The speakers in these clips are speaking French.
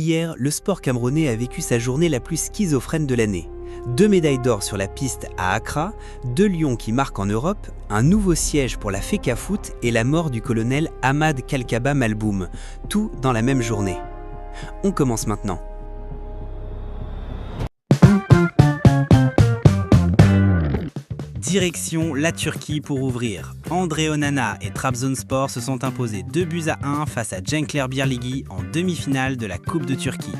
Hier, le sport camerounais a vécu sa journée la plus schizophrène de l'année. 2 médailles d'or sur la piste à Accra, 2 lions qui marquent en Europe, un nouveau siège pour la FECAFOOT et la mort du colonel Ahmad Kalkaba Malboum, tout dans la même journée. On commence maintenant. Direction la Turquie pour ouvrir. André Onana et Trabzonspor se sont imposés 2-1 face à Gençler Birliği en demi-finale de la Coupe de Turquie.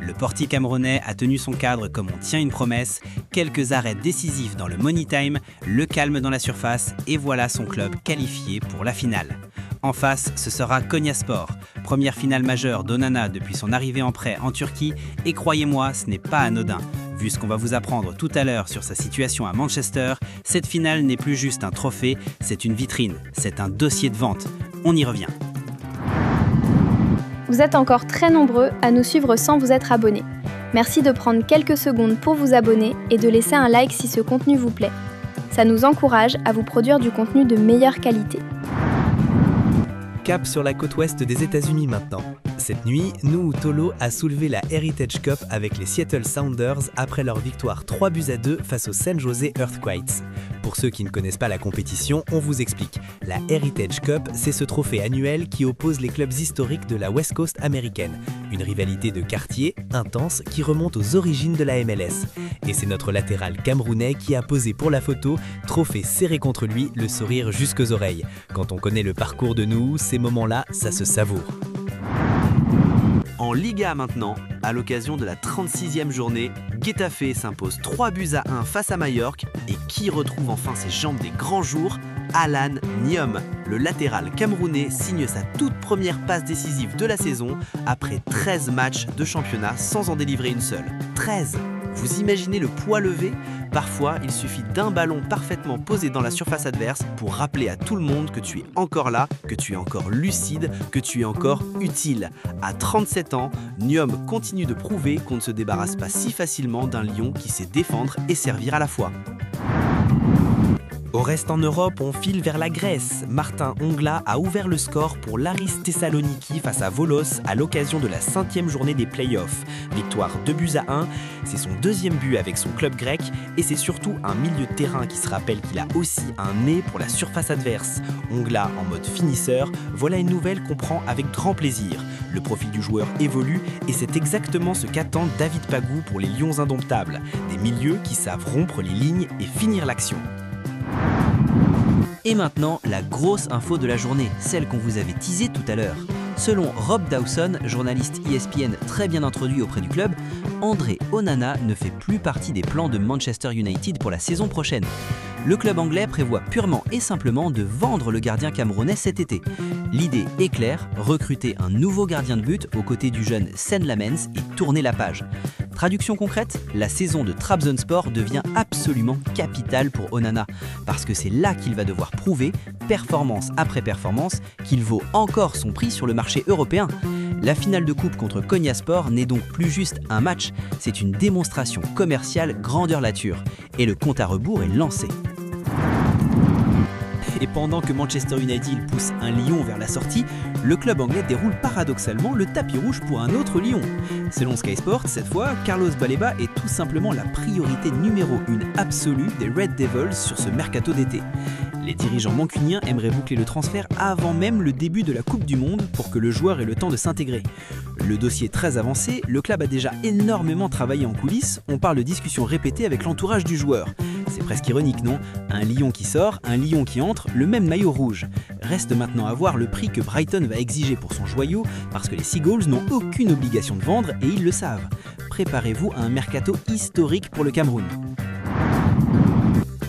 Le portier camerounais a tenu son cadre comme on tient une promesse, quelques arrêts décisifs dans le money time, le calme dans la surface et voilà son club qualifié pour la finale. En face, ce sera Konyaspor, première finale majeure d'Onana depuis son arrivée en prêt en Turquie et croyez-moi, ce n'est pas anodin. Vu ce qu'on va vous apprendre tout à l'heure sur sa situation à Manchester, cette finale n'est plus juste un trophée, c'est une vitrine, c'est un dossier de vente. On y revient. Vous êtes encore très nombreux à nous suivre sans vous être abonnés. Merci de prendre quelques secondes pour vous abonner et de laisser un like si ce contenu vous plaît. Ça nous encourage à vous produire du contenu de meilleure qualité. Cap sur la côte ouest des États-Unis maintenant. Cette nuit, Nuhu Tolo a soulevé la Heritage Cup avec les Seattle Sounders après leur victoire 3-2 face aux San Jose Earthquakes. Pour ceux qui ne connaissent pas la compétition, on vous explique. La Heritage Cup, c'est ce trophée annuel qui oppose les clubs historiques de la West Coast américaine. Une rivalité de quartier intense qui remonte aux origines de la MLS. Et c'est notre latéral camerounais qui a posé pour la photo, trophée serré contre lui, le sourire jusqu'aux oreilles. Quand on connaît le parcours de Nuhu, ces moments-là, ça se savoure. En Liga maintenant, à l'occasion de la 36e journée, Getafe s'impose 3-1 face à Majorque et qui retrouve enfin ses jambes des grands jours, Alan Nyom. Le latéral camerounais signe sa toute première passe décisive de la saison après 13 matchs de championnat sans en délivrer une seule. 13! Vous imaginez le poids levé? Parfois, il suffit d'un ballon parfaitement posé dans la surface adverse pour rappeler à tout le monde que tu es encore là, que tu es encore lucide, que tu es encore utile. À 37 ans, Nyom continue de prouver qu'on ne se débarrasse pas si facilement d'un lion qui sait défendre et servir à la fois. Au reste en Europe, on file vers la Grèce. Martin Ongla a ouvert le score pour l'Aris Thessaloniki face à Volos à l'occasion de la 5e journée des playoffs. Victoire 2-1, c'est son 2e but avec son club grec et c'est surtout un milieu de terrain qui se rappelle qu'il a aussi un nez pour la surface adverse. Ongla en mode finisseur, voilà une nouvelle qu'on prend avec grand plaisir. Le profil du joueur évolue et c'est exactement ce qu'attend David Pagou pour les Lions indomptables. Des milieux qui savent rompre les lignes et finir l'action. Et maintenant, la grosse info de la journée, celle qu'on vous avait teasée tout à l'heure. Selon Rob Dawson, journaliste ESPN très bien introduit auprès du club, André Onana ne fait plus partie des plans de Manchester United pour la saison prochaine. Le club anglais prévoit purement et simplement de vendre le gardien camerounais cet été. L'idée est claire, recruter un nouveau gardien de but aux côtés du jeune Sen Lamens et tourner la page. Traduction concrète, la saison de Trabzonspor devient absolument capitale pour Onana, parce que c'est là qu'il va devoir prouver, performance après performance, qu'il vaut encore son prix sur le marché européen. La finale de coupe contre Konyaspor n'est donc plus juste un match, c'est une démonstration commerciale grandeur nature. Et le compte à rebours est lancé. Et pendant que Manchester United pousse un lion vers la sortie, le club anglais déroule paradoxalement le tapis rouge pour un autre lion. Selon Sky Sports, cette fois, Carlos Baleba est tout simplement la priorité numéro 1 absolue des Red Devils sur ce mercato d'été. Les dirigeants mancuniens aimeraient boucler le transfert avant même le début de la Coupe du Monde pour que le joueur ait le temps de s'intégrer. Le dossier est très avancé, le club a déjà énormément travaillé en coulisses, on parle de discussions répétées avec l'entourage du joueur. C'est presque ironique, non? Un lion qui sort, un lion qui entre, le même maillot rouge. Reste maintenant à voir le prix que Brighton va exiger pour son joyau, parce que les Seagulls n'ont aucune obligation de vendre et ils le savent. Préparez-vous à un mercato historique pour le Cameroun.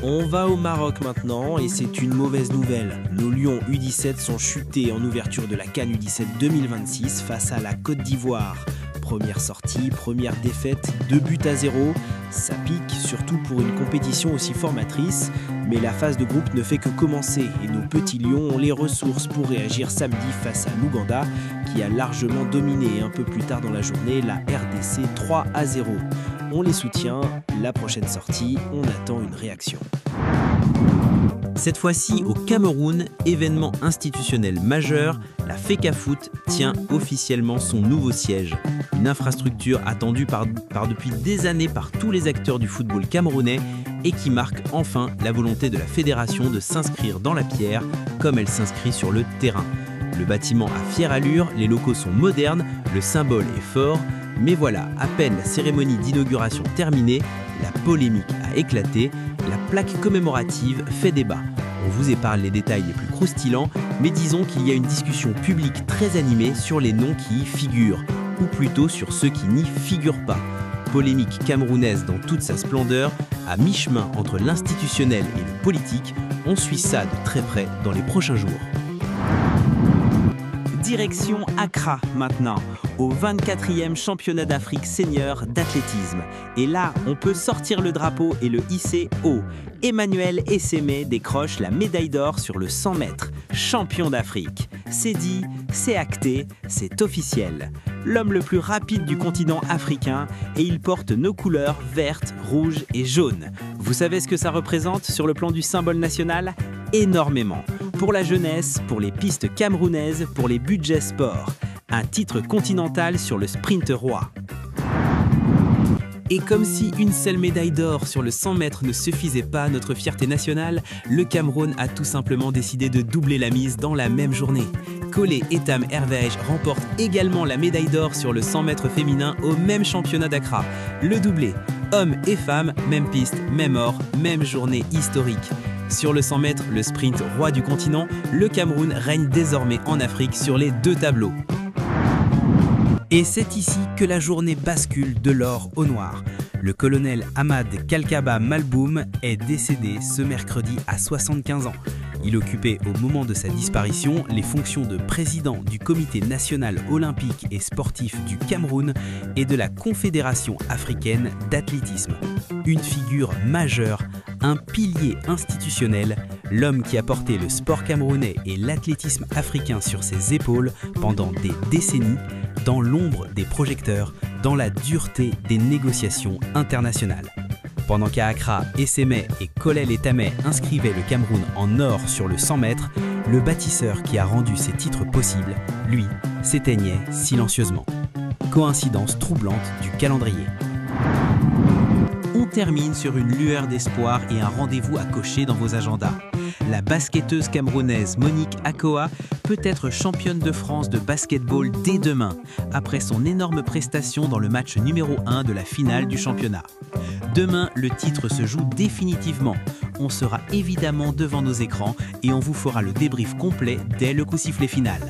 On va au Maroc maintenant et c'est une mauvaise nouvelle. Nos Lions U17 sont chutés en ouverture de la CAN U17 2026 face à la Côte d'Ivoire. Première sortie, première défaite, 2-0. Ça pique, surtout pour une compétition aussi formatrice. Mais la phase de groupe ne fait que commencer et nos petits lions ont les ressources pour réagir samedi face à l'Ouganda qui a largement dominé un peu plus tard dans la journée la RDC 3-0. On les soutient, la prochaine sortie, on attend une réaction. Cette fois-ci, au Cameroun, événement institutionnel majeur, la FECAFOOT tient officiellement son nouveau siège. Une infrastructure attendue depuis des années par tous les acteurs du football camerounais et qui marque enfin la volonté de la fédération de s'inscrire dans la pierre comme elle s'inscrit sur le terrain. Le bâtiment a fière allure, les locaux sont modernes, le symbole est fort, mais voilà, à peine la cérémonie d'inauguration terminée, la polémique a éclaté, la plaque commémorative fait débat. On vous épargne les détails les plus croustillants, mais disons qu'il y a une discussion publique très animée sur les noms qui y figurent, ou plutôt sur ceux qui n'y figurent pas. Polémique camerounaise dans toute sa splendeur, à mi-chemin entre l'institutionnel et le politique, on suit ça de très près dans les prochains jours. Direction Accra maintenant, au 24e championnat d'Afrique senior d'athlétisme. Et là, on peut sortir le drapeau et le hisser haut. Emmanuel Essémé décroche la médaille d'or sur le 100 mètres, champion d'Afrique. C'est dit, c'est acté, c'est officiel. L'homme le plus rapide du continent africain et il porte nos couleurs vertes, rouges et jaunes. Vous savez ce que ça représente sur le plan du symbole national ? Énormément. Pour la jeunesse, pour les pistes camerounaises, pour les budgets sport. Un titre continental sur le sprint roi. Et comme si une seule médaille d'or sur le 100 mètres ne suffisait pas à notre fierté nationale, le Cameroun a tout simplement décidé de doubler la mise dans la même journée. Collé Etam Hervéj remporte également la médaille d'or sur le 100 mètres féminin au même championnat d'Accra. Le doublé, hommes et femmes, même piste, même or, même journée historique. Sur le 100 mètres, le sprint roi du continent, le Cameroun règne désormais en Afrique sur les deux tableaux. Et c'est ici que la journée bascule de l'or au noir. Le colonel Ahmad Kalkaba Malboum est décédé ce mercredi à 75 ans. Il occupait au moment de sa disparition les fonctions de président du Comité national olympique et sportif du Cameroun et de la Confédération africaine d'athlétisme. Une figure majeure, un pilier institutionnel, l'homme qui a porté le sport camerounais et l'athlétisme africain sur ses épaules pendant des décennies, dans l'ombre des projecteurs, dans la dureté des négociations internationales. Pendant qu'à Accra, Essémé et Colel Etamé inscrivaient le Cameroun en or sur le 100 mètres, le bâtisseur qui a rendu ces titres possibles, lui, s'éteignait silencieusement. Coïncidence troublante du calendrier. On termine sur une lueur d'espoir et un rendez-vous à cocher dans vos agendas. La basketteuse camerounaise Monique Akoa peut être championne de France de basketball dès demain, après son énorme prestation dans le match numéro 1 de la finale du championnat. Demain, le titre se joue définitivement. On sera évidemment devant nos écrans et on vous fera le débrief complet dès le coup sifflet final.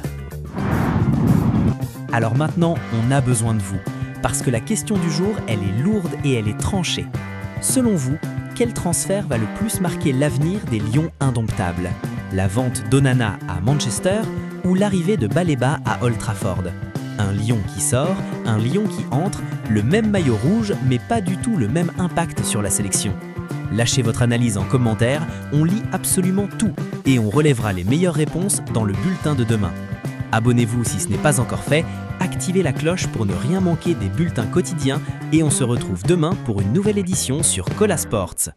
Alors maintenant, on a besoin de vous, parce que la question du jour, elle est lourde et elle est tranchée. Selon vous, quel transfert va le plus marquer l'avenir des Lions indomptables ? La vente d'Onana à Manchester ou l'arrivée de Baleba à Old Trafford ? Un lion qui sort, un lion qui entre, le même maillot rouge mais pas du tout le même impact sur la sélection. Lâchez votre analyse en commentaire, on lit absolument tout et on relèvera les meilleures réponses dans le bulletin de demain. Abonnez-vous si ce n'est pas encore fait, activez la cloche pour ne rien manquer des bulletins quotidiens et on se retrouve demain pour une nouvelle édition sur Cola Sports.